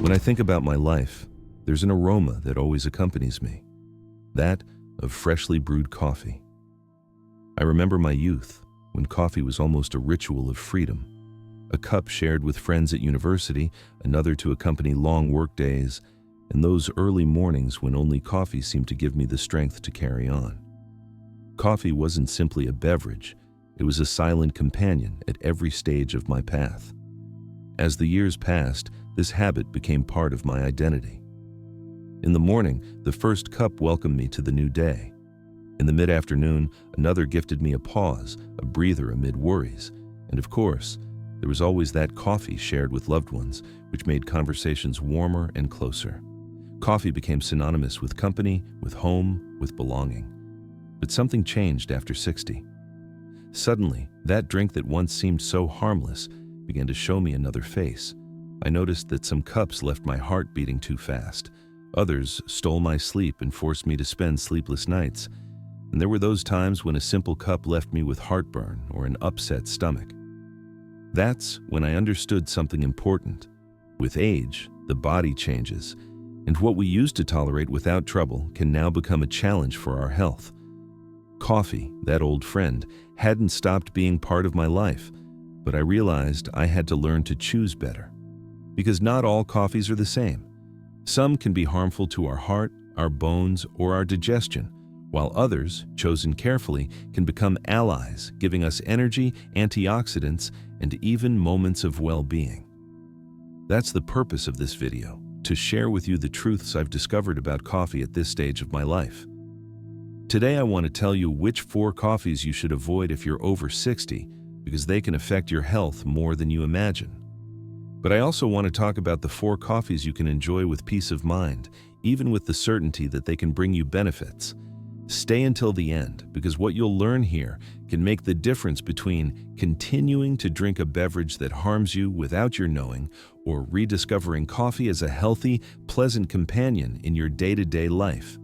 When I think about my life, there's an aroma that always accompanies me, that of freshly brewed coffee. I remember my youth, when coffee was almost a ritual of freedom, a cup shared with friends at university, another to accompany long work days, and those early mornings when only coffee seemed to give me the strength to carry on. Coffee wasn't simply a beverage, it was a silent companion at every stage of my path. As the years passed, this habit became part of my identity. In the morning, the first cup welcomed me to the new day. In the mid-afternoon, another gifted me a pause, a breather amid worries. And of course, there was always that coffee shared with loved ones, which made conversations warmer and closer. Coffee became synonymous with company, with home, with belonging. But something changed after 60. Suddenly, that drink that once seemed so harmless began to show me another face. I noticed that some cups left my heart beating too fast. Others stole my sleep and forced me to spend sleepless nights. And there were those times when a simple cup left me with heartburn or an upset stomach. That's when I understood something important. With age, the body changes, and what we used to tolerate without trouble can now become a challenge for our health. Coffee, that old friend, hadn't stopped being part of my life, but I realized I had to learn to choose better. Because not all coffees are the same. Some can be harmful to our heart, our bones, or our digestion, while others, chosen carefully, can become allies, giving us energy, antioxidants, and even moments of well-being. That's the purpose of this video, to share with you the truths I've discovered about coffee at this stage of my life. Today I want to tell you which 4 coffees you should avoid if you're over 60, because they can affect your health more than you imagine. But I also want to talk about the 4 coffees you can enjoy with peace of mind, even with the certainty that they can bring you benefits. Stay until the end, because what you'll learn here can make the difference between continuing to drink a beverage that harms you without your knowing, or rediscovering coffee as a healthy, pleasant companion in your day-to-day life.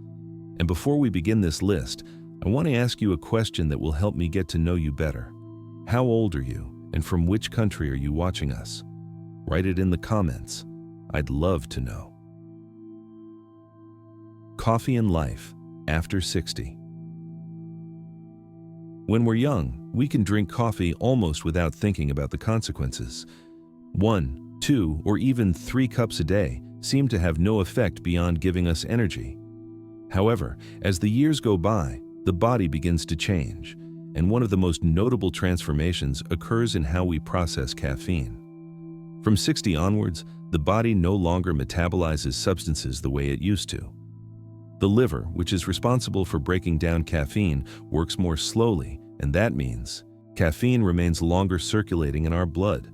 And before we begin this list, I want to ask you a question that will help me get to know you better. How old are you, and from which country are you watching us? Write it in the comments. I'd love to know. Coffee and life after 60. When we're young, we can drink coffee almost without thinking about the consequences. 1, 2, or even 3 cups a day seem to have no effect beyond giving us energy. However, as the years go by, the body begins to change, and one of the most notable transformations occurs in how we process caffeine. From 60 onwards, the body no longer metabolizes substances the way it used to. The liver, which is responsible for breaking down caffeine, works more slowly, and that means caffeine remains longer circulating in our blood.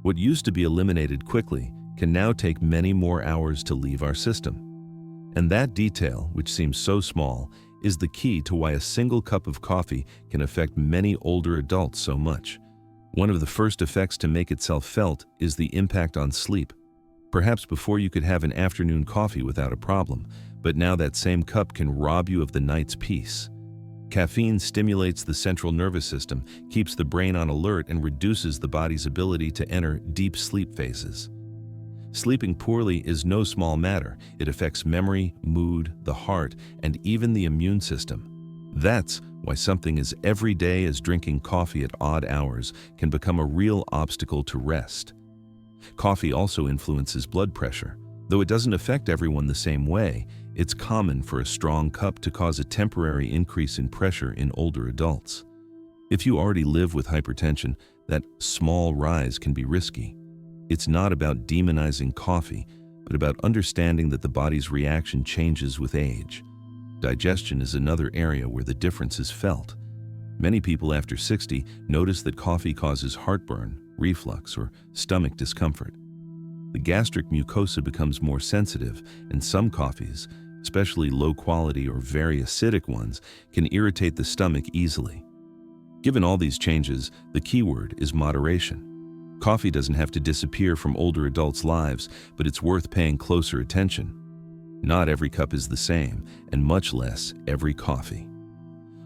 What used to be eliminated quickly can now take many more hours to leave our system. And that detail, which seems so small, is the key to why a single cup of coffee can affect many older adults so much. One of the first effects to make itself felt is the impact on sleep. Perhaps before you could have an afternoon coffee without a problem, but now that same cup can rob you of the night's peace. Caffeine stimulates the central nervous system, keeps the brain on alert, and reduces the body's ability to enter deep sleep phases. Sleeping poorly is no small matter. It affects memory, mood, the heart, and even the immune system. That's why something as everyday as drinking coffee at odd hours can become a real obstacle to rest. Coffee also influences blood pressure. Though it doesn't affect everyone the same way, it's common for a strong cup to cause a temporary increase in pressure in older adults. If you already live with hypertension, that small rise can be risky. It's not about demonizing coffee, but about understanding that the body's reaction changes with age. Digestion is another area where the difference is felt. Many people after 60 notice that coffee causes heartburn, reflux, or stomach discomfort. The gastric mucosa becomes more sensitive, and some coffees, especially low-quality or very acidic ones, can irritate the stomach easily. Given all these changes, the key word is moderation. Coffee doesn't have to disappear from older adults' lives, but it's worth paying closer attention. Not every cup is the same, and much less every coffee.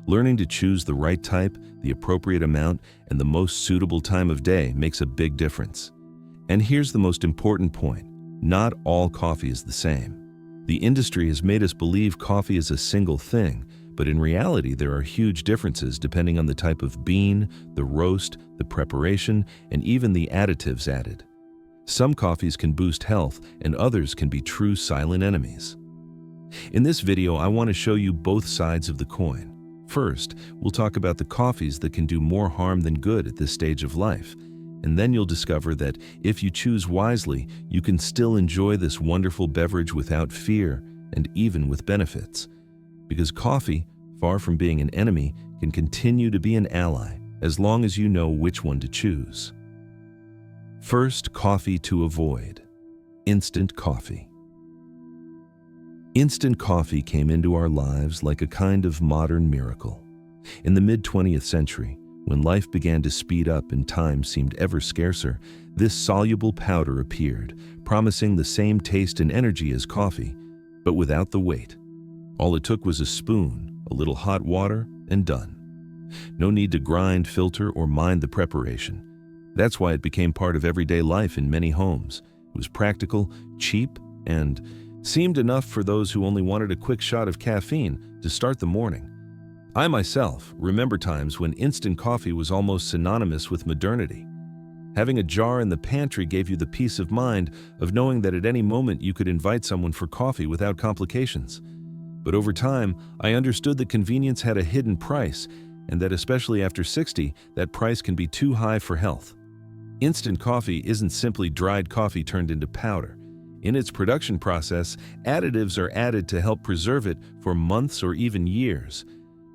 Learning to choose the right type, the appropriate amount, and the most suitable time of day makes a big difference. And here's the most important point. Not all coffee is the same. The industry has made us believe coffee is a single thing, but in reality there are huge differences depending on the type of bean, the roast, the preparation, and even the additives added. Some coffees can boost health, and others can be true silent enemies. In this video, I want to show you both sides of the coin. First, we'll talk about the coffees that can do more harm than good at this stage of life. And then you'll discover that if you choose wisely, you can still enjoy this wonderful beverage without fear and even with benefits. Because coffee, far from being an enemy, can continue to be an ally as long as you know which one to choose. First, coffee to avoid. Instant coffee. Instant coffee came into our lives like a kind of modern miracle. In the mid-20th century, when life began to speed up and time seemed ever scarcer, this soluble powder appeared, promising the same taste and energy as coffee, but without the weight. All it took was a spoon, a little hot water, and done. No need to grind, filter, or mind the preparation. That's why it became part of everyday life in many homes. It was practical, cheap, and seemed enough for those who only wanted a quick shot of caffeine to start the morning. I myself remember times when instant coffee was almost synonymous with modernity. Having a jar in the pantry gave you the peace of mind of knowing that at any moment you could invite someone for coffee without complications. But over time, I understood that convenience had a hidden price, and that especially after 60, that price can be too high for health. Instant coffee isn't simply dried coffee turned into powder. In its production process, additives are added to help preserve it for months or even years.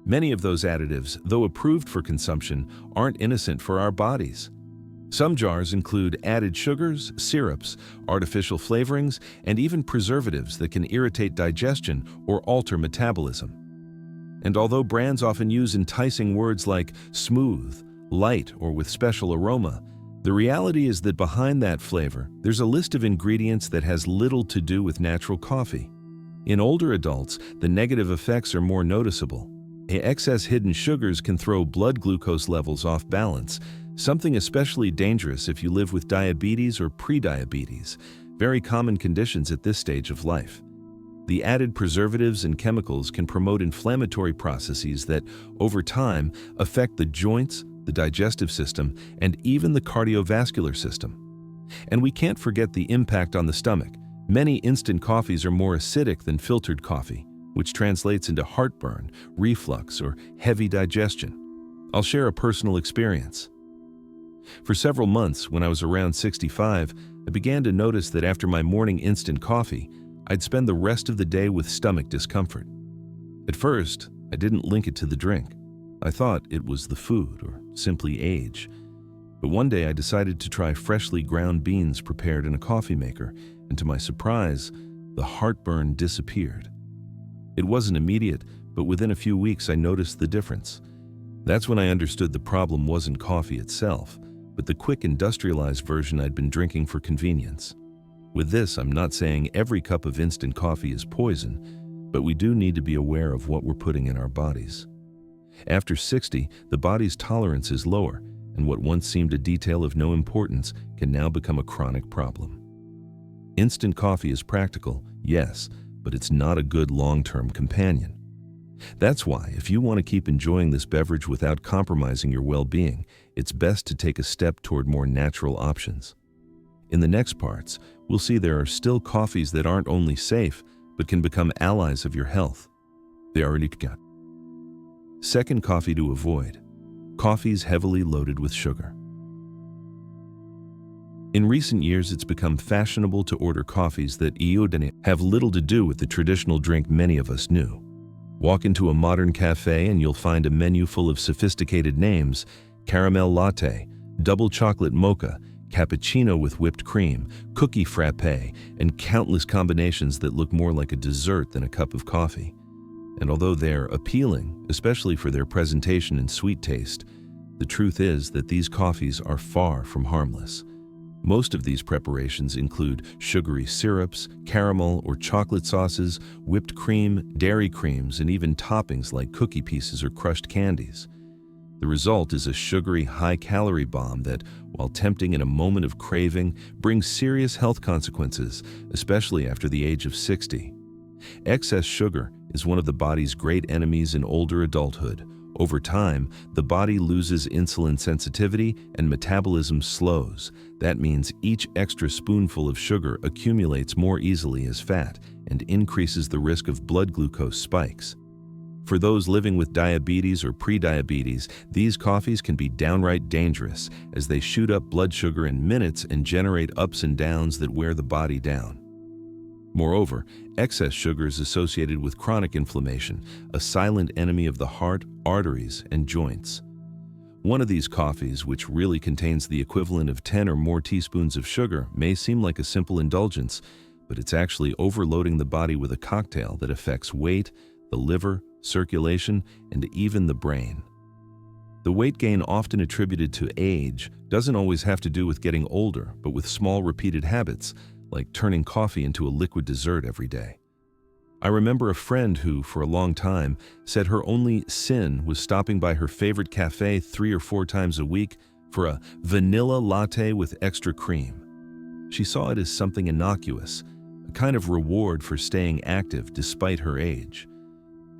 Many of those additives, though approved for consumption, aren't innocent for our bodies. Some jars include added sugars, syrups, artificial flavorings, and even preservatives that can irritate digestion or alter metabolism. And although brands often use enticing words like smooth, light, or with special aroma, the reality is that behind that flavor, there's a list of ingredients that has little to do with natural coffee. In older adults, the negative effects are more noticeable. Excess hidden sugars can throw blood glucose levels off balance, something especially dangerous if you live with diabetes or prediabetes, very common conditions at this stage of life. The added preservatives and chemicals can promote inflammatory processes that, over time, affect the joints, the digestive system, and even the cardiovascular system. And we can't forget the impact on the stomach. Many instant coffees are more acidic than filtered coffee, which translates into heartburn, reflux, or heavy digestion. I'll share a personal experience. For several months, when I was around 65, I began to notice that after my morning instant coffee, I'd spend the rest of the day with stomach discomfort. At first, I didn't link it to the drink. I thought it was the food or simply age. But one day I decided to try freshly ground beans prepared in a coffee maker, and to my surprise, the heartburn disappeared. It wasn't immediate, but within a few weeks I noticed the difference. That's when I understood the problem wasn't coffee itself, but the quick industrialized version I'd been drinking for convenience. With this, I'm not saying every cup of instant coffee is poison, but we do need to be aware of what we're putting in our bodies. After 60, the body's tolerance is lower, and what once seemed a detail of no importance can now become a chronic problem. Instant coffee is practical, yes, but it's not a good long-term companion. That's why, if you want to keep enjoying this beverage without compromising your well-being, it's best to take a step toward more natural options. In the next parts, we'll see there are still coffees that aren't only safe, but can become allies of your health. They already got. Second coffee to avoid. Coffees heavily loaded with sugar. In recent years, it's become fashionable to order coffees that have little to do with the traditional drink many of us knew. Walk into a modern cafe and you'll find a menu full of sophisticated names: caramel latte, double chocolate mocha, cappuccino with whipped cream, cookie frappe, and countless combinations that look more like a dessert than a cup of coffee. And although they're appealing, especially for their presentation and sweet taste, the truth is that these coffees are far from harmless. Most of these preparations include sugary syrups, caramel or chocolate sauces, whipped cream, dairy creams, and even toppings like cookie pieces or crushed candies. The result is a sugary, high-calorie bomb that, while tempting in a moment of craving, brings serious health consequences, especially after the age of 60. Excess sugar is one of the body's great enemies in older adulthood. Over time, the body loses insulin sensitivity and metabolism slows. That means each extra spoonful of sugar accumulates more easily as fat and increases the risk of blood glucose spikes. For those living with diabetes or prediabetes, these coffees can be downright dangerous as they shoot up blood sugar in minutes and generate ups and downs that wear the body down. Moreover, excess sugar is associated with chronic inflammation, a silent enemy of the heart, arteries, and joints. One of these coffees, which really contains the equivalent of 10 or more teaspoons of sugar, may seem like a simple indulgence, but it's actually overloading the body with a cocktail that affects weight, the liver, circulation, and even the brain. The weight gain often attributed to age doesn't always have to do with getting older, but with small repeated habits, like turning coffee into a liquid dessert every day. I remember a friend who, for a long time, said her only sin was stopping by her favorite cafe 3 or 4 times a week for a vanilla latte with extra cream. She saw it as something innocuous, a kind of reward for staying active despite her age.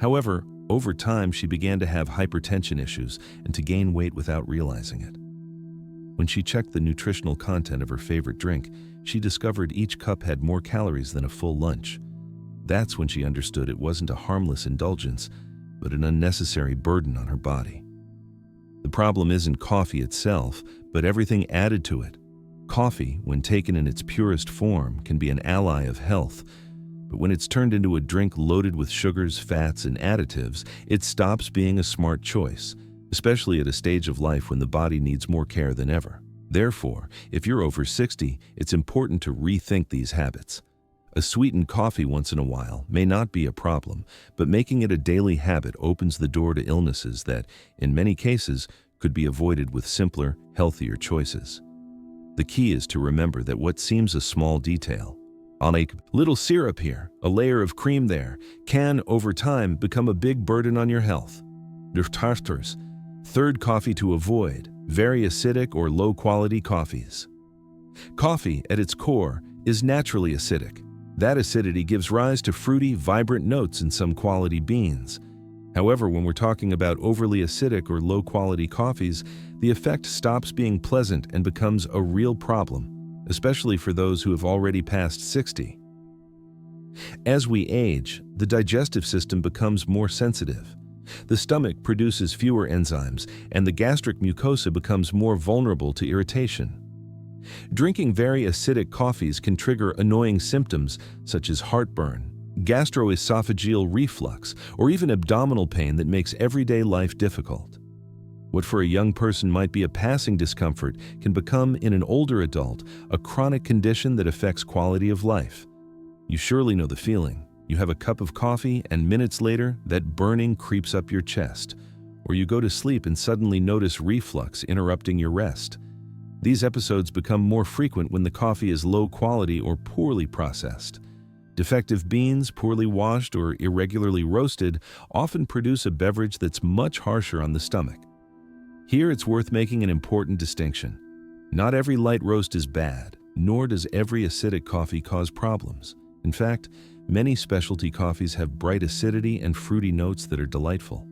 However, over time she began to have hypertension issues and to gain weight without realizing it. When she checked the nutritional content of her favorite drink, she discovered each cup had more calories than a full lunch. That's when she understood it wasn't a harmless indulgence, but an unnecessary burden on her body. The problem isn't coffee itself, but everything added to it. Coffee, when taken in its purest form, can be an ally of health, but when it's turned into a drink loaded with sugars, fats, and additives, it stops being a smart choice, especially at a stage of life when the body needs more care than ever. Therefore, if you're over 60, it's important to rethink these habits. A sweetened coffee once in a while may not be a problem, but making it a daily habit opens the door to illnesses that, in many cases, could be avoided with simpler, healthier choices. The key is to remember that what seems a small detail, on a little syrup here, a layer of cream there, can, over time, become a big burden on your health. Third coffee to avoid: very acidic or low-quality coffees. Coffee, at its core, is naturally acidic. That acidity gives rise to fruity, vibrant notes in some quality beans. However, when we're talking about overly acidic or low-quality coffees, the effect stops being pleasant and becomes a real problem, especially for those who have already passed 60. As we age, the digestive system becomes more sensitive. The stomach produces fewer enzymes, and the gastric mucosa becomes more vulnerable to irritation. Drinking very acidic coffees can trigger annoying symptoms such as heartburn, gastroesophageal reflux, or even abdominal pain that makes everyday life difficult. What for a young person might be a passing discomfort can become, in an older adult, a chronic condition that affects quality of life. You surely know the feeling. You have a cup of coffee, and minutes later, that burning creeps up your chest. Or you go to sleep and suddenly notice reflux interrupting your rest. These episodes become more frequent when the coffee is low quality or poorly processed. Defective beans, poorly washed or irregularly roasted, often produce a beverage that's much harsher on the stomach. Here it's worth making an important distinction. Not every light roast is bad, nor does every acidic coffee cause problems. In fact, many specialty coffees have bright acidity and fruity notes that are delightful.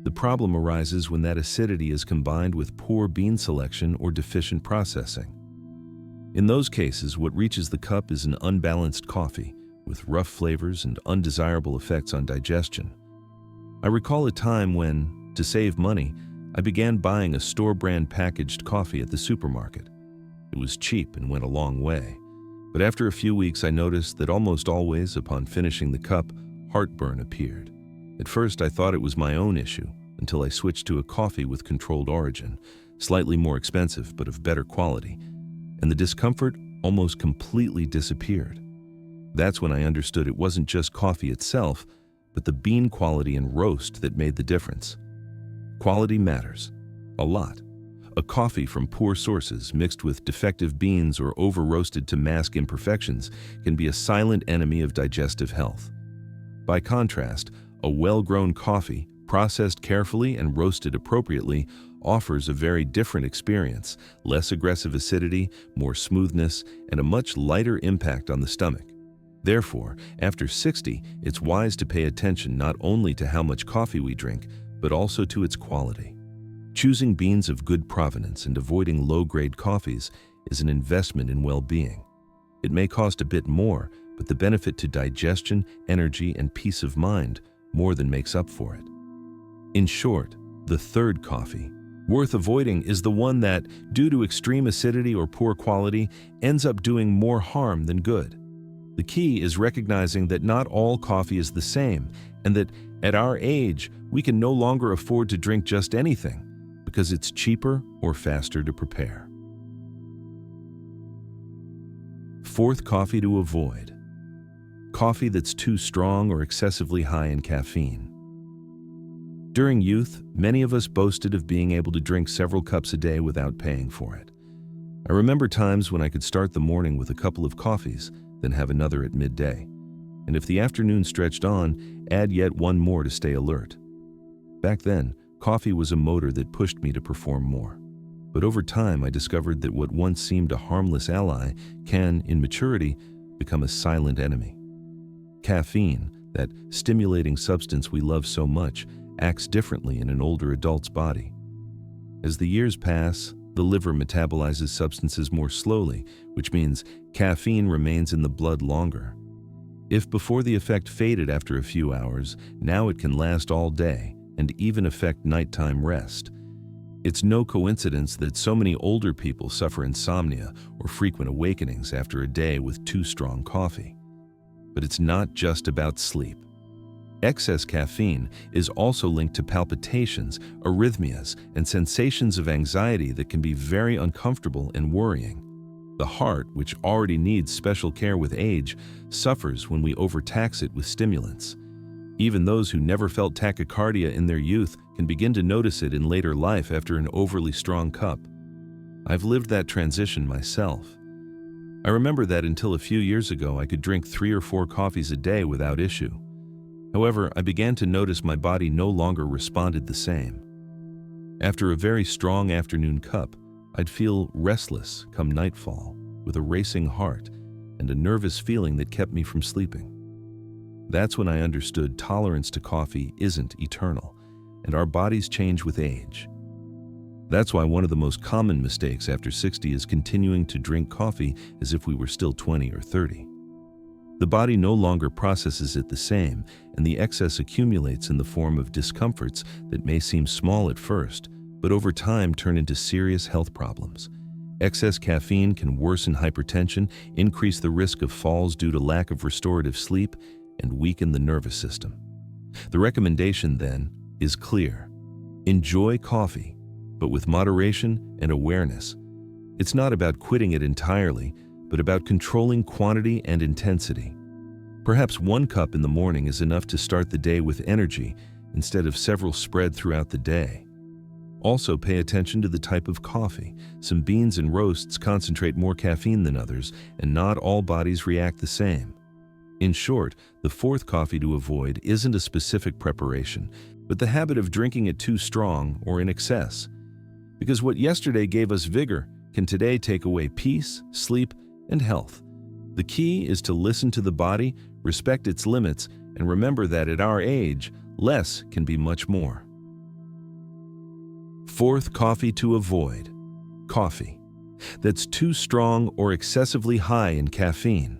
The problem arises when that acidity is combined with poor bean selection or deficient processing. In those cases, what reaches the cup is an unbalanced coffee, with rough flavors and undesirable effects on digestion. I recall a time when, to save money, I began buying a store-brand packaged coffee at the supermarket. It was cheap and went a long way. But after a few weeks, I noticed that almost always, upon finishing the cup, heartburn appeared. At first, I thought it was my own issue, until I switched to a coffee with controlled origin, slightly more expensive but of better quality, and the discomfort almost completely disappeared. That's when I understood it wasn't just coffee itself, but the bean quality and roast that made the difference. Quality matters. A lot. A coffee from poor sources mixed with defective beans or over-roasted to mask imperfections can be a silent enemy of digestive health. By contrast, a well-grown coffee, processed carefully and roasted appropriately, offers a very different experience, less aggressive acidity, more smoothness, and a much lighter impact on the stomach. Therefore, after 60, it's wise to pay attention not only to how much coffee we drink, but also to its quality. Choosing beans of good provenance and avoiding low-grade coffees is an investment in well-being. It may cost a bit more, but the benefit to digestion, energy, and peace of mind more than makes up for it. In short, the third coffee worth avoiding is the one that, due to extreme acidity or poor quality, ends up doing more harm than good. The key is recognizing that not all coffee is the same, and that at our age, we can no longer afford to drink just anything because it's cheaper or faster to prepare. Fourth coffee to avoid: coffee that's too strong or excessively high in caffeine. During youth, many of us boasted of being able to drink several cups a day without paying for it. I remember times when I could start the morning with a couple of coffees, then have another at midday. And if the afternoon stretched on, add yet one more to stay alert. Back then, coffee was a motor that pushed me to perform more. But over time, I discovered that what once seemed a harmless ally can, in maturity, become a silent enemy. Caffeine, that stimulating substance we love so much, acts differently in an older adult's body. As the years pass, the liver metabolizes substances more slowly, which means caffeine remains in the blood longer. If before the effect faded after a few hours, now it can last all day and even affect nighttime rest. It's no coincidence that so many older people suffer insomnia or frequent awakenings after a day with too strong coffee. But it's not just about sleep. Excess caffeine is also linked to palpitations, arrhythmias, and sensations of anxiety that can be very uncomfortable and worrying. The heart, which already needs special care with age, suffers when we overtax it with stimulants. Even those who never felt tachycardia in their youth can begin to notice it in later life after an overly strong cup. I've lived that transition myself. I remember that until a few years ago I could drink 3 or 4 coffees a day without issue. However, I began to notice my body no longer responded the same. After a very strong afternoon cup, I'd feel restless come nightfall, with a racing heart and a nervous feeling that kept me from sleeping. That's when I understood tolerance to coffee isn't eternal, and our bodies change with age. That's why one of the most common mistakes after 60 is continuing to drink coffee as if we were still 20 or 30. The body no longer processes it the same, and the excess accumulates in the form of discomforts that may seem small at first, but over time turn into serious health problems. Excess caffeine can worsen hypertension, increase the risk of falls due to lack of restorative sleep, and weaken the nervous system. The recommendation, then, is clear. Enjoy coffee, but with moderation and awareness. It's not about quitting it entirely, but about controlling quantity and intensity. Perhaps 1 cup in the morning is enough to start the day with energy instead of several spread throughout the day. Also, pay attention to the type of coffee. Some beans and roasts concentrate more caffeine than others, and not all bodies react the same. In short, the fourth coffee to avoid isn't a specific preparation, but the habit of drinking it too strong or in excess. Because what yesterday gave us vigor can today take away peace, sleep, and health. The key is to listen to the body, respect its limits, and remember that at our age, less can be much more. Fourth coffee to avoid: coffee that's too strong or excessively high in caffeine.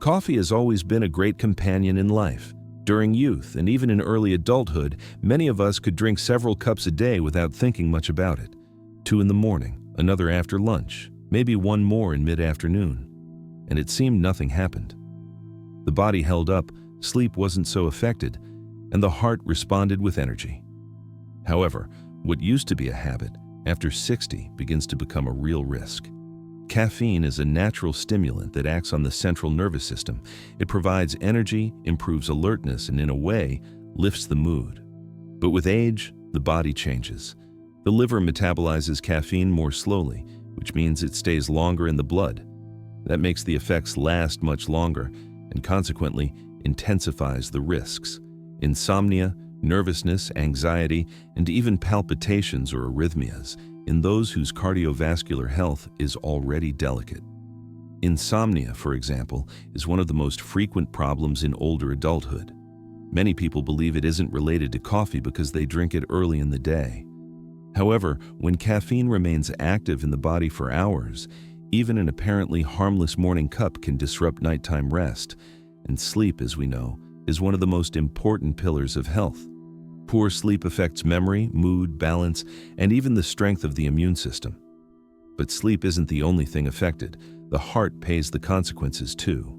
Coffee has always been a great companion in life. During youth and even in early adulthood, many of us could drink several cups a day without thinking much about it. 2 in the morning, another after lunch, maybe 1 more in mid-afternoon. And it seemed nothing happened. The body held up, sleep wasn't so affected, and the heart responded with energy. However, what used to be a habit, after 60 begins to become a real risk. Caffeine is a natural stimulant that acts on the central nervous system. It provides energy, improves alertness, and in a way, lifts the mood. But with age, the body changes. The liver metabolizes caffeine more slowly, which means it stays longer in the blood. That makes the effects last much longer and consequently intensifies the risks. insomnia, nervousness, anxiety, and even palpitations or arrhythmias in those whose cardiovascular health is already delicate. Insomnia, for example, is one of the most frequent problems in older adulthood. Many people believe it isn't related to coffee because they drink it early in the day. However, when caffeine remains active in the body for hours, even an apparently harmless morning cup can disrupt nighttime rest, and sleep, as we know, is one of the most important pillars of health. Poor sleep affects memory, mood, balance, and even the strength of the immune system. But sleep isn't the only thing affected. The heart pays the consequences too.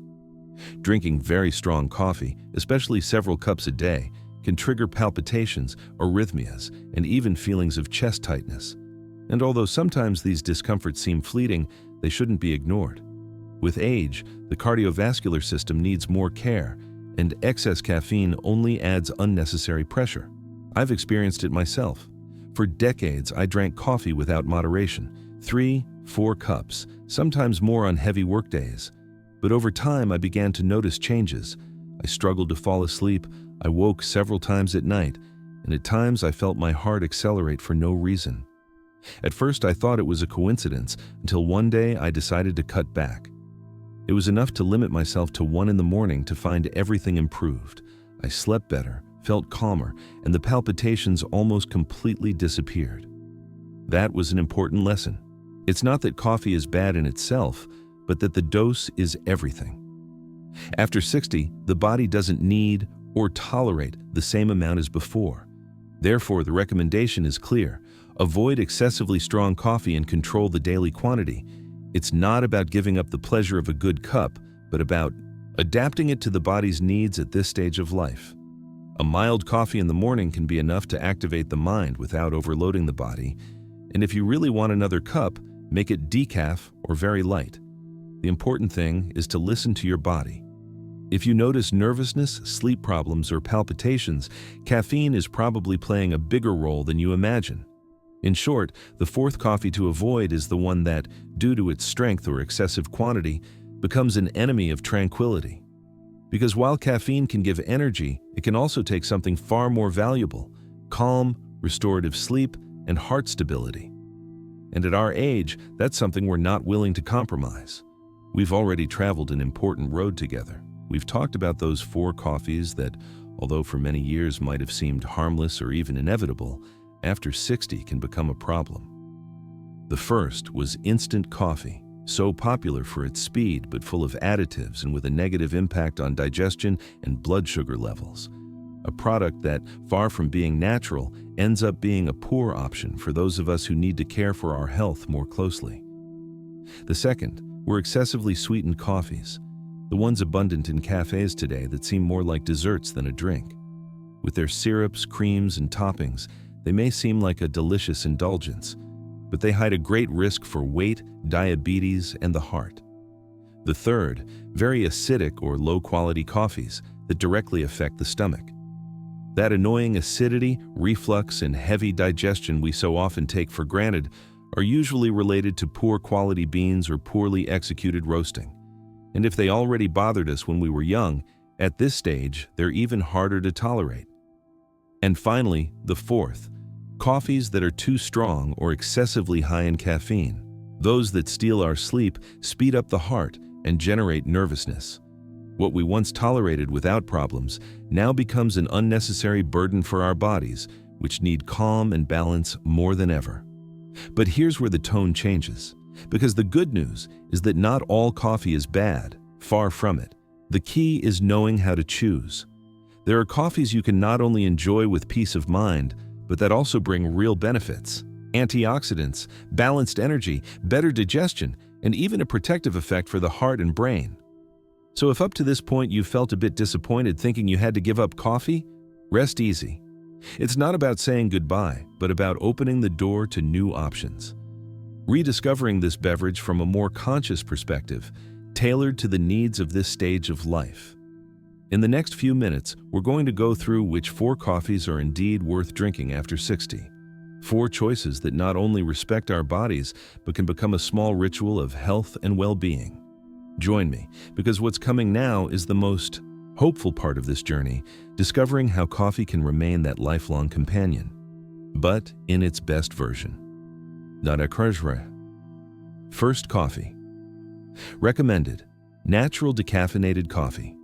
Drinking very strong coffee, especially several cups a day, can trigger palpitations, arrhythmias, and even feelings of chest tightness. And although sometimes these discomforts seem fleeting, they shouldn't be ignored. With age, the cardiovascular system needs more care, and excess caffeine only adds unnecessary pressure. I've experienced it myself. For decades, I drank coffee without moderation, 3-4 cups, sometimes more on heavy work days. But over time, I began to notice changes. I struggled to fall asleep, I woke several times at night, and at times I felt my heart accelerate for no reason. At first, I thought it was a coincidence, until one day I decided to cut back. It was enough to limit myself to 1 in the morning to find everything improved. I slept better, felt calmer, and the palpitations almost completely disappeared. That was an important lesson. It's not that coffee is bad in itself, but that the dose is everything. After 60, the body doesn't need or tolerate the same amount as before. Therefore, the recommendation is clear. Avoid excessively strong coffee and control the daily quantity. It's not about giving up the pleasure of a good cup, but about adapting it to the body's needs at this stage of life. A mild coffee in the morning can be enough to activate the mind without overloading the body. And if you really want another cup, make it decaf or very light. The important thing is to listen to your body. If you notice nervousness, sleep problems, or palpitations, caffeine is probably playing a bigger role than you imagine. In short, the fourth coffee to avoid is the one that, due to its strength or excessive quantity, becomes an enemy of tranquility. Because while caffeine can give energy, it can also take something far more valuable: calm, restorative sleep, and heart stability. And at our age, that's something we're not willing to compromise. We've already traveled an important road together. We've talked about those 4 coffees that, although for many years might have seemed harmless or even inevitable, after 60 can become a problem. The first was instant coffee, so popular for its speed but full of additives and with a negative impact on digestion and blood sugar levels. A product that, far from being natural, ends up being a poor option for those of us who need to care for our health more closely. The second were excessively sweetened coffees, the ones abundant in cafes today that seem more like desserts than a drink. With their syrups, creams, and toppings, they may seem like a delicious indulgence, but they hide a great risk for weight, diabetes, and the heart. The third, very acidic or low-quality coffees that directly affect the stomach. That annoying acidity, reflux, and heavy digestion we so often take for granted are usually related to poor quality beans or poorly executed roasting. And if they already bothered us when we were young, at this stage, they're even harder to tolerate. And finally, the fourth, coffees that are too strong or excessively high in caffeine. Those that steal our sleep, speed up the heart, and generate nervousness. What we once tolerated without problems now becomes an unnecessary burden for our bodies, which need calm and balance more than ever. But here's where the tone changes. Because the good news is that not all coffee is bad, far from it. The key is knowing how to choose. There are coffees you can not only enjoy with peace of mind, but that also bring real benefits: antioxidants, balanced energy, better digestion, and even a protective effect for the heart and brain. So if up to this point you felt a bit disappointed thinking you had to give up coffee, rest easy. It's not about saying goodbye, but about opening the door to new options. Rediscovering this beverage from a more conscious perspective, tailored to the needs of this stage of life. In the next few minutes, we're going to go through which 4 coffees are indeed worth drinking after 60. 4 choices that not only respect our bodies, but can become a small ritual of health and well-being. Join me, because what's coming now is the most hopeful part of this journey, discovering how coffee can remain that lifelong companion, but in its best version. First, coffee. Recommended: natural decaffeinated coffee.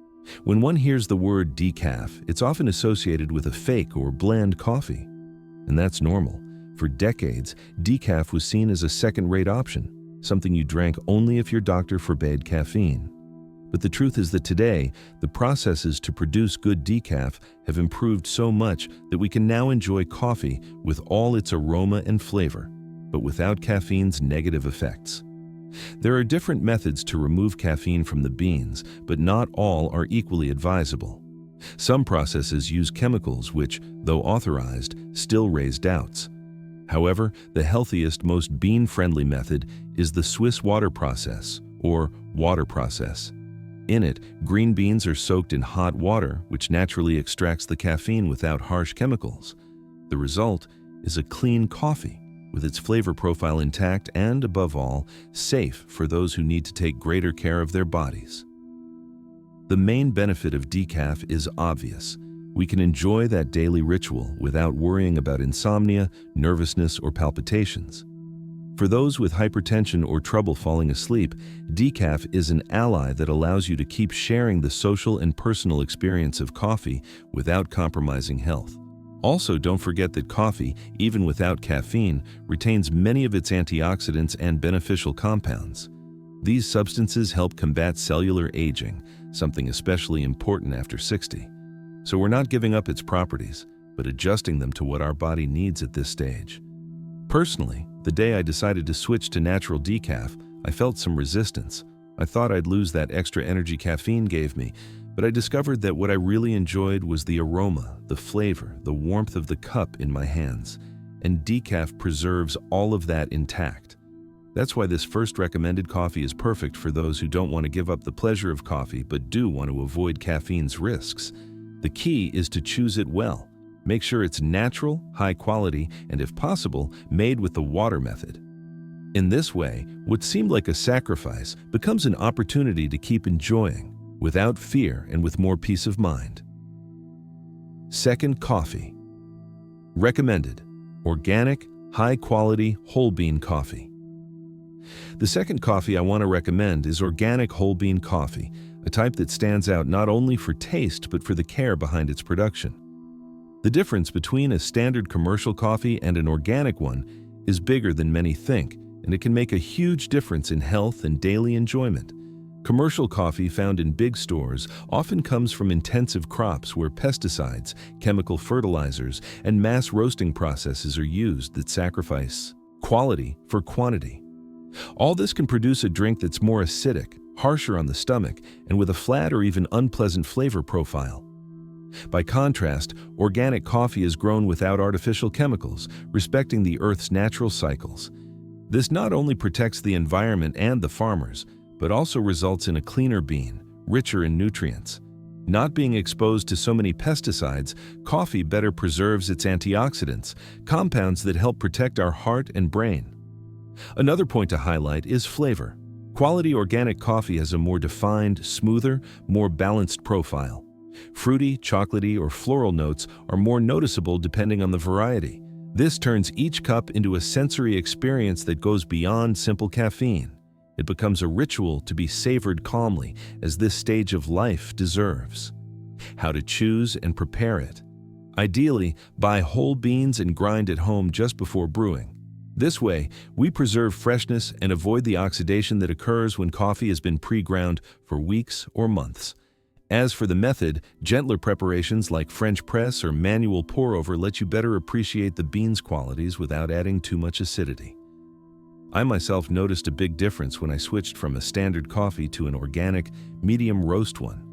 When one hears the word decaf, it's often associated with a fake or bland coffee. And that's normal. For decades, decaf was seen as a second-rate option, something you drank only if your doctor forbade caffeine. But the truth is that today, the processes to produce good decaf have improved so much that we can now enjoy coffee with all its aroma and flavor, but without caffeine's negative effects. There are different methods to remove caffeine from the beans, but not all are equally advisable. Some processes use chemicals which, though authorized, still raise doubts. However, the healthiest, most bean-friendly method is the Swiss water process, or water process. In it, green beans are soaked in hot water, which naturally extracts the caffeine without harsh chemicals. The result is a clean coffee, with its flavor profile intact and, above all, safe for those who need to take greater care of their bodies. The main benefit of decaf is obvious. We can enjoy that daily ritual without worrying about insomnia, nervousness, or palpitations. For those with hypertension or trouble falling asleep, decaf is an ally that allows you to keep sharing the social and personal experience of coffee without compromising health. Also, don't forget that coffee, even without caffeine, retains many of its antioxidants and beneficial compounds. These substances help combat cellular aging, something especially important after 60. So we're not giving up its properties, but adjusting them to what our body needs at this stage. Personally, the day I decided to switch to natural decaf, I felt some resistance. I thought I'd lose that extra energy caffeine gave me, but I discovered that what I really enjoyed was the aroma, the flavor, the warmth of the cup in my hands, and decaf preserves all of that intact. That's why this first recommended coffee is perfect for those who don't want to give up the pleasure of coffee but do want to avoid caffeine's risks. The key is to choose it well. Make sure it's natural, high quality, and if possible, made with the water method. In this way, what seemed like a sacrifice becomes an opportunity to keep enjoying, without fear and with more peace of mind. Second, coffee. Recommended: organic, high-quality, whole bean coffee. The second coffee I want to recommend is organic whole bean coffee, a type that stands out not only for taste but for the care behind its production. The difference between a standard commercial coffee and an organic one is bigger than many think, and it can make a huge difference in health and daily enjoyment. Commercial coffee found in big stores often comes from intensive crops where pesticides, chemical fertilizers, and mass roasting processes are used that sacrifice quality for quantity. All this can produce a drink that's more acidic, harsher on the stomach, and with a flat or even unpleasant flavor profile. By contrast, organic coffee is grown without artificial chemicals, respecting the Earth's natural cycles. This not only protects the environment and the farmers, but also results in a cleaner bean, richer in nutrients. Not being exposed to so many pesticides, coffee better preserves its antioxidants, compounds that help protect our heart and brain. Another point to highlight is flavor. Quality organic coffee has a more defined, smoother, more balanced profile. Fruity, chocolatey, or floral notes are more noticeable depending on the variety. This turns each cup into a sensory experience that goes beyond simple caffeine. It becomes a ritual to be savored calmly, as this stage of life deserves. How to choose and prepare it. Ideally, buy whole beans and grind at home just before brewing. This way, we preserve freshness and avoid the oxidation that occurs when coffee has been pre-ground for weeks or months. As for the method, gentler preparations like French press or manual pour-over let you better appreciate the beans' qualities without adding too much acidity. I myself noticed a big difference when I switched from a standard coffee to an organic, medium roast one.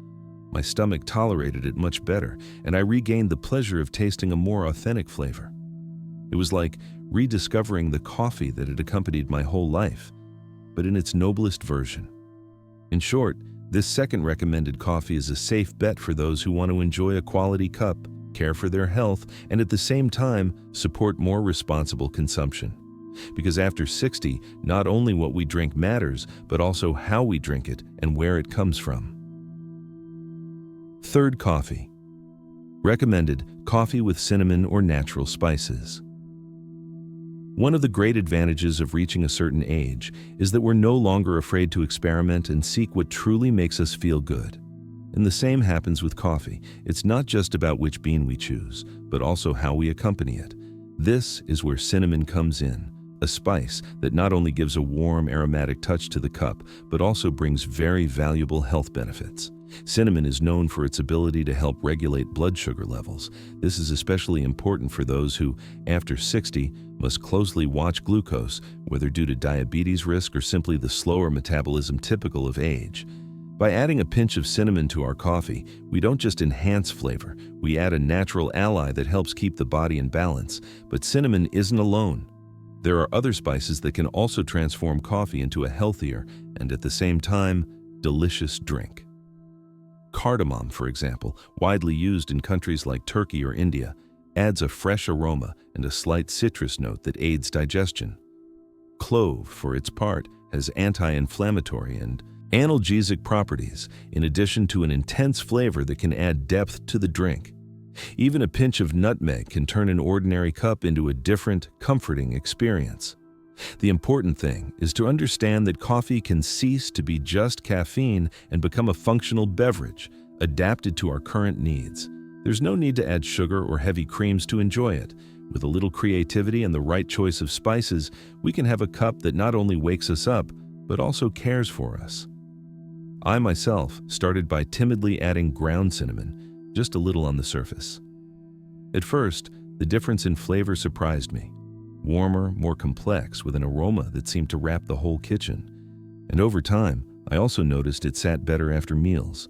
My stomach tolerated it much better, and I regained the pleasure of tasting a more authentic flavor. It was like rediscovering the coffee that had accompanied my whole life, but in its noblest version. In short, this second recommended coffee is a safe bet for those who want to enjoy a quality cup, care for their health, and at the same time support more responsible consumption. Because after 60, not only what we drink matters, but also how we drink it and where it comes from. Third, coffee. Recommended: coffee with cinnamon or natural spices. One of the great advantages of reaching a certain age is that we're no longer afraid to experiment and seek what truly makes us feel good. And the same happens with coffee. It's not just about which bean we choose, but also how we accompany it. This is where cinnamon comes in, a spice that not only gives a warm, aromatic touch to the cup, but also brings very valuable health benefits. Cinnamon is known for its ability to help regulate blood sugar levels. This is especially important for those who, after 60, must closely watch glucose, whether due to diabetes risk or simply the slower metabolism typical of age. By adding a pinch of cinnamon to our coffee, we don't just enhance flavor, we add a natural ally that helps keep the body in balance. But cinnamon isn't alone. There are other spices that can also transform coffee into a healthier and, at the same time, delicious drink. Cardamom, for example, widely used in countries like Turkey or India, adds a fresh aroma and a slight citrus note that aids digestion. Clove, for its part, has anti-inflammatory and analgesic properties, in addition to an intense flavor that can add depth to the drink. Even a pinch of nutmeg can turn an ordinary cup into a different, comforting experience. The important thing is to understand that coffee can cease to be just caffeine and become a functional beverage, adapted to our current needs. There's no need to add sugar or heavy creams to enjoy it. With a little creativity and the right choice of spices, we can have a cup that not only wakes us up, but also cares for us. I myself started by timidly adding ground cinnamon, just a little on the surface. At first, the difference in flavor surprised me. Warmer, more complex, with an aroma that seemed to wrap the whole kitchen. And over time, I also noticed it sat better after meals.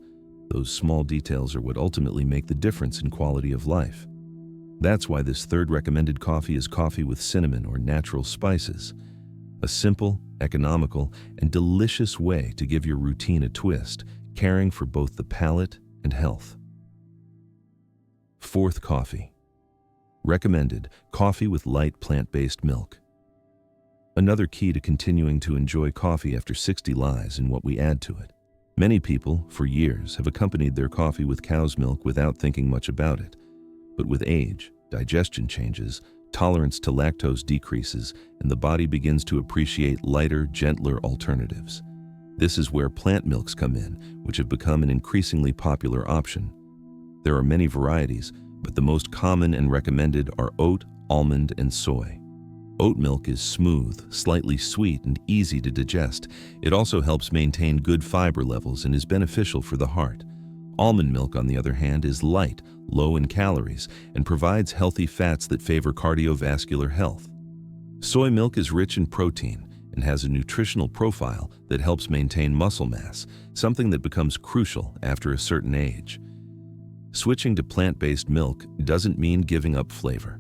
Those small details are what ultimately make the difference in quality of life. That's why this third recommended coffee is coffee with cinnamon or natural spices. A simple, economical, and delicious way to give your routine a twist, caring for both the palate and health. Fourth, coffee. Recommended: coffee with light plant-based milk. Another key to continuing to enjoy coffee after 60 lies in what we add to it. Many people, for years, have accompanied their coffee with cow's milk without thinking much about it. But with age, digestion changes, tolerance to lactose decreases, and the body begins to appreciate lighter, gentler alternatives. This is where plant milks come in, which have become an increasingly popular option. There are many varieties, but the most common and recommended are oat, almond, and soy. Oat milk is smooth, slightly sweet, and easy to digest. It also helps maintain good fiber levels and is beneficial for the heart. Almond milk, on the other hand, is light, low in calories, and provides healthy fats that favor cardiovascular health. Soy milk is rich in protein and has a nutritional profile that helps maintain muscle mass, something that becomes crucial after a certain age. Switching to plant-based milk doesn't mean giving up flavor.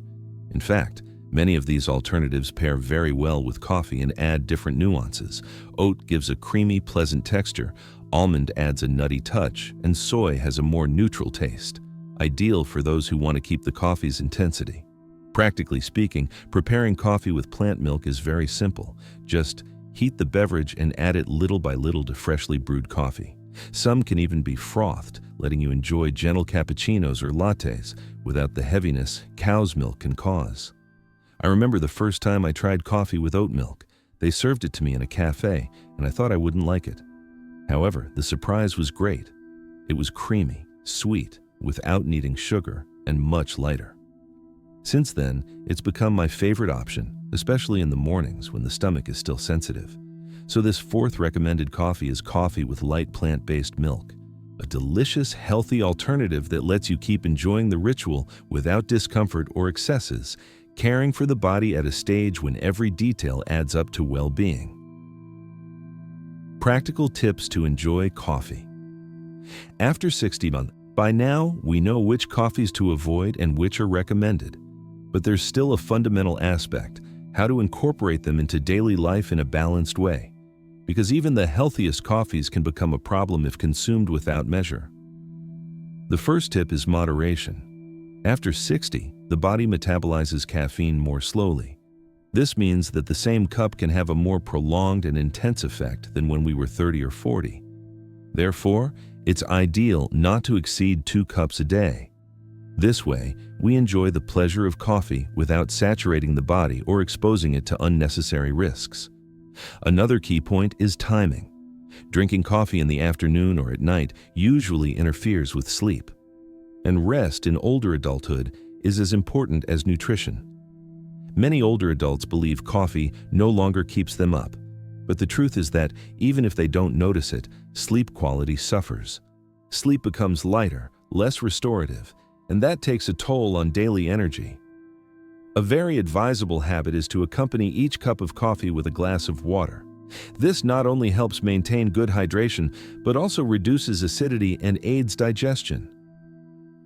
In fact, many of these alternatives pair very well with coffee and add different nuances. Oat gives a creamy, pleasant texture, almond adds a nutty touch, and soy has a more neutral taste, ideal for those who want to keep the coffee's intensity. Practically speaking, preparing coffee with plant milk is very simple. Just heat the beverage and add it little by little to freshly brewed coffee. Some can even be frothed, letting you enjoy gentle cappuccinos or lattes without the heaviness cow's milk can cause. I remember the first time I tried coffee with oat milk. They served it to me in a cafe, and I thought I wouldn't like it. However, the surprise was great. It was creamy, sweet, without needing sugar, and much lighter. Since then, it's become my favorite option, especially in the mornings when the stomach is still sensitive. So this fourth recommended coffee is coffee with light plant-based milk. A delicious, healthy alternative that lets you keep enjoying the ritual without discomfort or excesses, caring for the body at a stage when every detail adds up to well-being. Practical tips to enjoy coffee. After 60 months, by now we know which coffees to avoid and which are recommended. But there's still a fundamental aspect: how to incorporate them into daily life in a balanced way. Because even the healthiest coffees can become a problem if consumed without measure. The first tip is moderation. After 60, the body metabolizes caffeine more slowly. This means that the same cup can have a more prolonged and intense effect than when we were 30 or 40. Therefore, It's ideal not to exceed 2 cups a day. This way, we enjoy the pleasure of coffee without saturating the body or exposing it to unnecessary risks. Another key point is timing. Drinking coffee in the afternoon or at night usually interferes with sleep. And rest in older adulthood is as important as nutrition. Many older adults believe coffee no longer keeps them up, but the truth is that even if they don't notice it, sleep quality suffers. Sleep becomes lighter, less restorative, and that takes a toll on daily energy. A very advisable habit is to accompany each cup of coffee with a glass of water. This not only helps maintain good hydration, but also reduces acidity and aids digestion.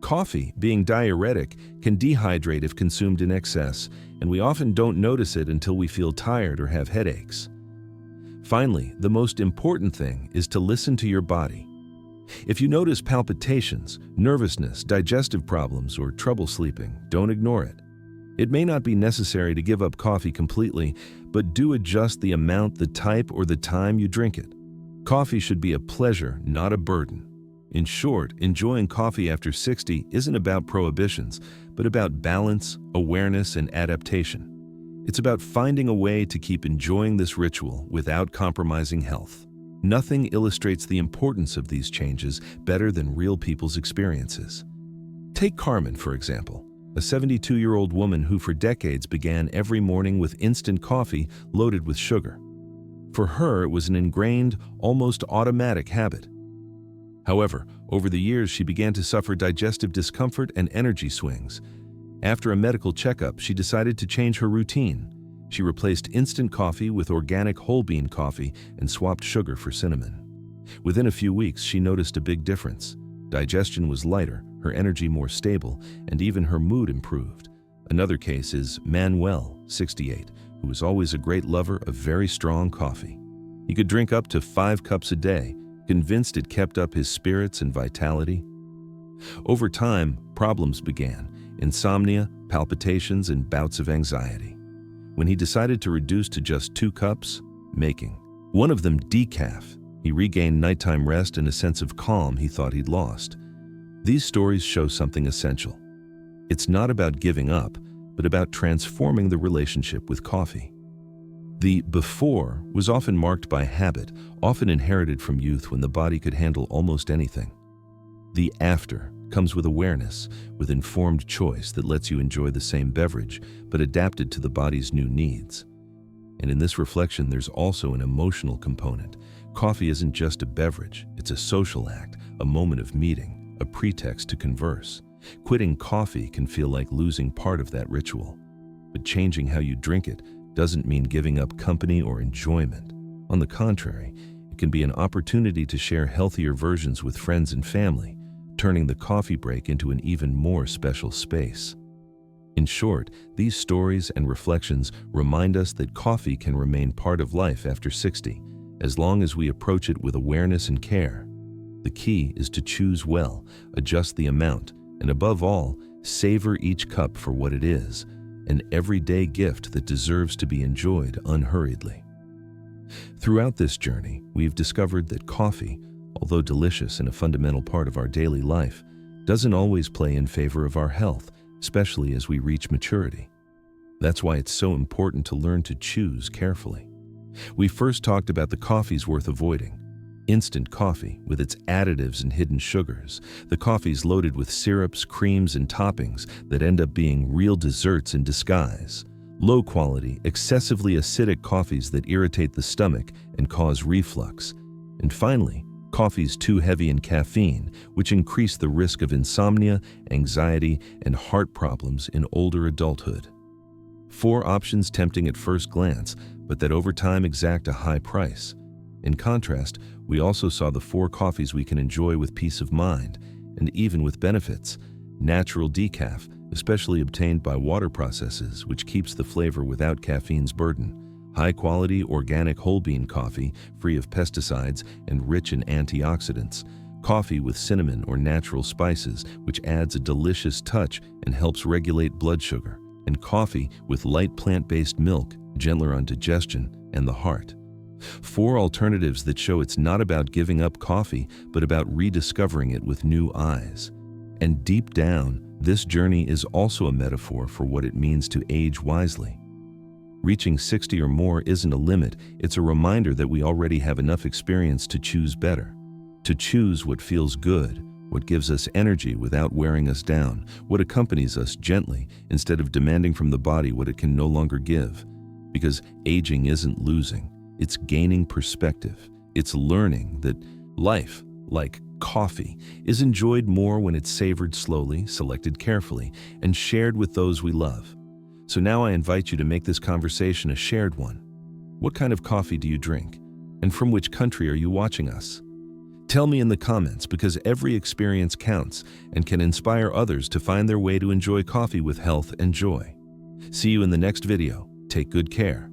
Coffee, being diuretic, can dehydrate if consumed in excess, and we often don't notice it until we feel tired or have headaches. Finally, the most important thing is to listen to your body. If you notice palpitations, nervousness, digestive problems, or trouble sleeping, don't ignore it. It may not be necessary to give up coffee completely, but do adjust the amount, the type, or the time you drink it. Coffee should be a pleasure, not a burden. In short, enjoying coffee after 60 isn't about prohibitions, but about balance, awareness, and adaptation. It's about finding a way to keep enjoying this ritual without compromising health. Nothing illustrates the importance of these changes better than real people's experiences. Take Carmen, for example, a 72-year-old woman who for decades began every morning with instant coffee loaded with sugar. For her, it was an ingrained, almost automatic habit. However, over the years, she began to suffer digestive discomfort and energy swings. After a medical checkup, she decided to change her routine. She replaced instant coffee with organic whole bean coffee and swapped sugar for cinnamon. Within a few weeks, she noticed a big difference. Digestion was lighter, her energy more stable, and even her mood improved. Another case is Manuel, 68, who was always a great lover of very strong coffee. He could drink up to 5 cups a day, convinced it kept up his spirits and vitality. Over time, problems began: insomnia, palpitations, and bouts of anxiety. When he decided to reduce to just 2 cups, making one of them decaf, he regained nighttime rest and a sense of calm he thought he'd lost. These stories show something essential. It's not about giving up, but about transforming the relationship with coffee. The before was often marked by habit, often inherited from youth when the body could handle almost anything. The after comes with awareness, with informed choice that lets you enjoy the same beverage, but adapted to the body's new needs. And in this reflection, there's also an emotional component. Coffee isn't just a beverage, it's a social act, a moment of meeting, a pretext to converse. Quitting coffee can feel like losing part of that ritual. But changing how you drink it doesn't mean giving up company or enjoyment. On the contrary, it can be an opportunity to share healthier versions with friends and family, turning the coffee break into an even more special space. In short, these stories and reflections remind us that coffee can remain part of life after 60, as long as we approach it with awareness and care. The key is to choose well, adjust the amount, and above all, savor each cup for what it is, an everyday gift that deserves to be enjoyed unhurriedly. Throughout this journey, we've discovered that coffee, although delicious and a fundamental part of our daily life, doesn't always play in favor of our health, especially as we reach maturity. That's why it's so important to learn to choose carefully. We first talked about the coffees worth avoiding. Instant coffee, with its additives and hidden sugars. The coffees loaded with syrups, creams, and toppings that end up being real desserts in disguise. Low-quality, excessively acidic coffees that irritate the stomach and cause reflux. And finally, coffees too heavy in caffeine, which increase the risk of insomnia, anxiety, and heart problems in older adulthood. 4 options tempting at first glance, but that over time exact a high price. In contrast, we also saw the 4 coffees we can enjoy with peace of mind, and even with benefits. Natural decaf, especially obtained by water processes, which keeps the flavor without caffeine's burden. High-quality organic whole bean coffee, free of pesticides and rich in antioxidants. Coffee with cinnamon or natural spices, which adds a delicious touch and helps regulate blood sugar. And coffee with light plant-based milk, gentler on digestion and the heart. 4 alternatives that show it's not about giving up coffee, but about rediscovering it with new eyes. And deep down, this journey is also a metaphor for what it means to age wisely. Reaching 60 or more isn't a limit, it's a reminder that we already have enough experience to choose better. To choose what feels good, what gives us energy without wearing us down, what accompanies us gently instead of demanding from the body what it can no longer give. Because aging isn't losing, it's gaining perspective. It's learning that life, like coffee, is enjoyed more when it's savored slowly, selected carefully, and shared with those we love. So now I invite you to make this conversation a shared one. What kind of coffee do you drink? And from which country are you watching us? Tell me in the comments, because every experience counts and can inspire others to find their way to enjoy coffee with health and joy. See you in the next video. Take good care.